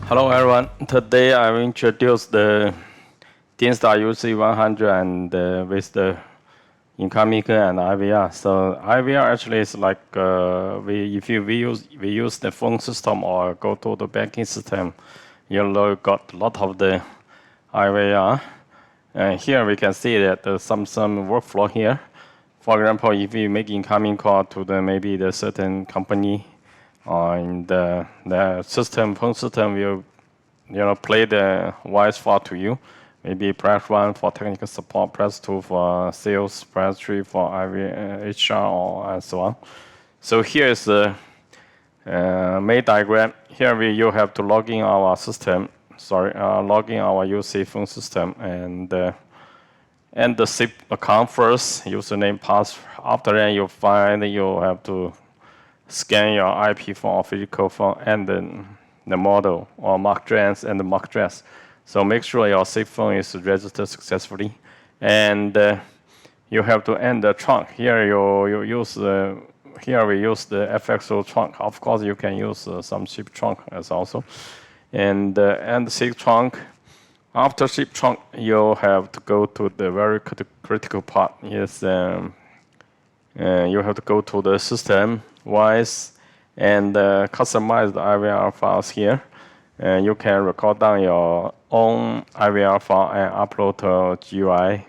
Hello everyone. Today I will introduce the DINSTAR UC100 and with the incoming and IVR. So IVR actually is like if we use the phone system or go to the banking system, you got a lot of the IVR. And here we can see that there's some workflow here. For example, if you make incoming call to maybe the certain company, or in the phone system will play the voice file to you. Maybe press 1 for technical support, press 2 for sales, press 3 for HR, or and so on. So here is the main diagram. Here you have to log in our system. Log in our UC phone system and the SIP account first, username, password. After that, you have to scan your IP phone or physical phone and the model or MAC address and the MAC address. So make sure your SIP phone is registered successfully, and you have to end the trunk. Here you use here we use the FXO trunk. Of course, you can use some SIP trunk as also, and the SIP trunk. After SIP trunk, you have to go to the very critical part. Yes, you have to go to the system voice and customize the IVR files here. You can record down your own IVR file and upload to GUI.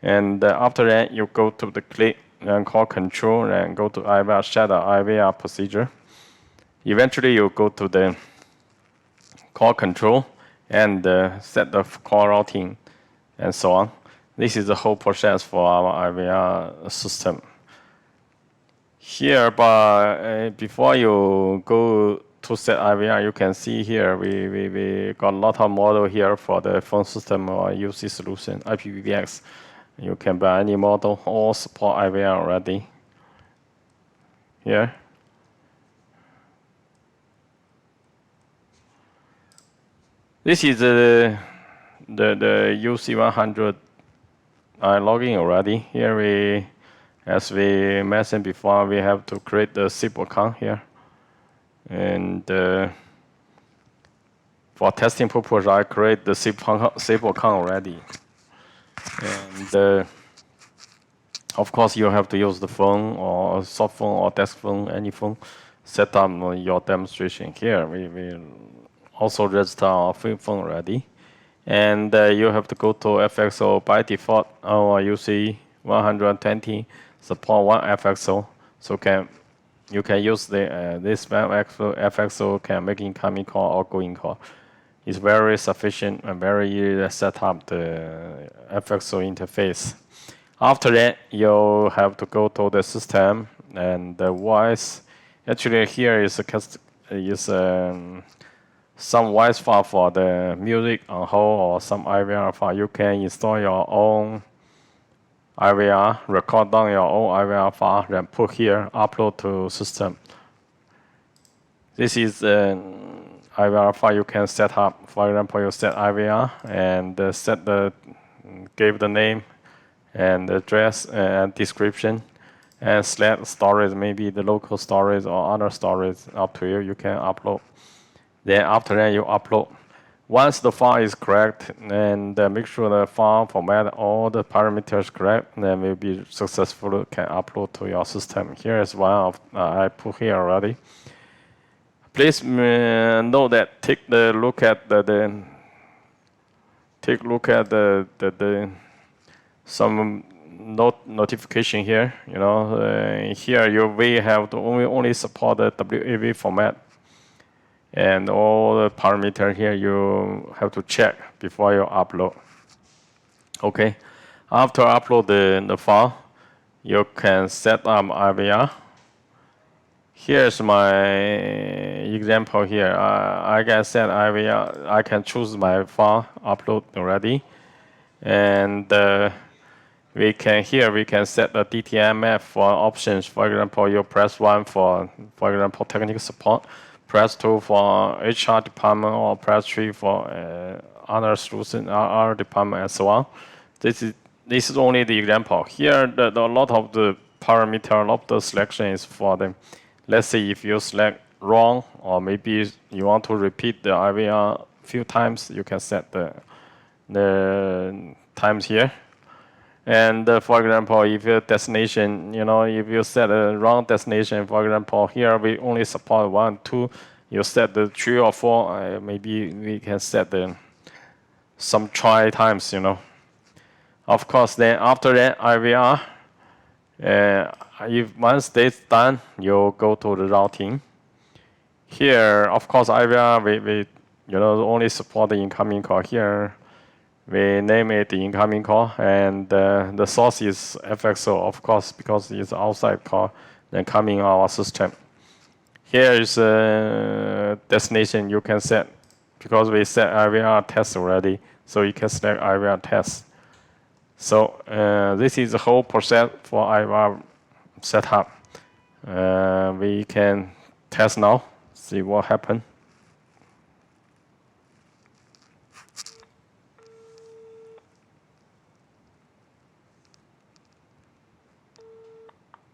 And after that, you go to the click and call control and go to IVR, set the IVR procedure. Eventually, you go to the call control and set the call routing and so on. This is the whole process for our IVR system. Here, but before you go to set IVR, you can see here we got a lot of model here for the phone system or UC solution, PBX. You can buy any model or support IVR already. Here. This is the UC100 logging already. Here as we mentioned before, we have to create the SIP account here. And for testing purpose, I create the SIP account already. And of course, you have to use the phone or soft phone or desk phone, any phone. Set up your demonstration here. We also register our phone already. And you have to go to FXO. By default, our UC 120 support one FXO, so you can use this FXO can make incoming call or outgoing call. It's very sufficient and very easy to set up the FXO interface. After that, you have to go to the system and the voice. Actually, here is some voice file for the music on hold or some IVR file. You can install your own IVR, record down your own IVR file, then put here, upload to system. This is an IVR file you can set up. For example, you set IVR and give the name and address and description, and select storage, maybe the local storage or other storage, up to you. You can upload. Then after that, you upload. Once the file is correct, and make sure the file format all the parameters correct, then will be successful. Can upload to your system. Here is one of I put here already. Please know that take a look at some notification here. Here we have to only support the WAV format. And all the parameters here you have to check before you upload. Okay, after upload the file, you can set up IVR. Here's my example here. I can set IVR. I can choose my file, upload already, and we can set the DTMF for options. For example, you press 1 for example technical support. Press 2 for HR department, or press 3 for other solution, other department, and so on. This is only the example. Here, a lot of the parameter, a lot of the selection is for them. Let's say if you select wrong, or maybe you want to repeat the IVR a few times, you can set the times here. And for example, if your destination, if you set a wrong destination, for example, here we only support 1, 2, you set the 3 or 4, maybe we can set some try times, Of course, then after that IVR, if once that's done, you go to the routing. Here, of course, IVR we only support the incoming call here. We name it the incoming call, and the source is FXO, of course, because it's outside call, then coming our system. Here is a destination you can set, because we set IVR test already, so you can select IVR test. So this is the whole process for IVR setup. We can test now, see what happens.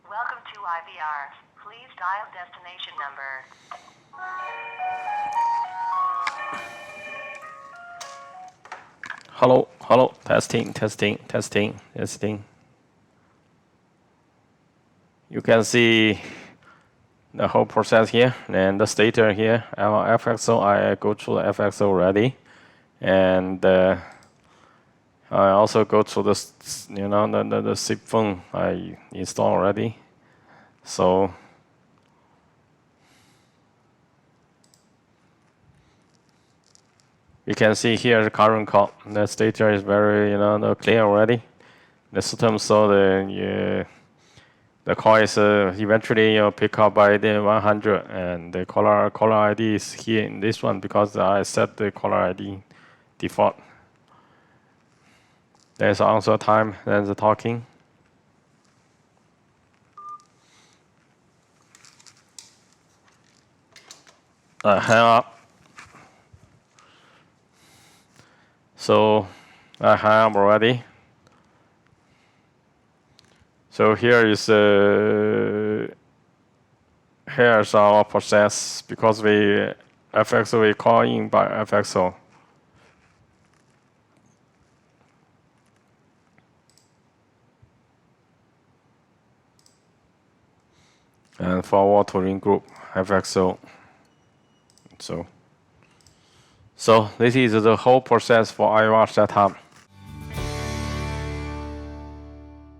Welcome to IVR. Please dial destination number. Hello, hello, testing. You can see the whole process here, and the status here. Our FXO, I go through the FXO already, and I also go through the zip phone I installed already. So you can see here the current call. The status is very clear already. The system saw the call is eventually pick up by the 100, and the caller ID is here in this one because I set the caller ID default. There's answer time, then the talking. Hang up. So I hang up already. So here is here's our process, because we call in by FXO. And forward to ring group FXO. So this is the whole process for IVR setup.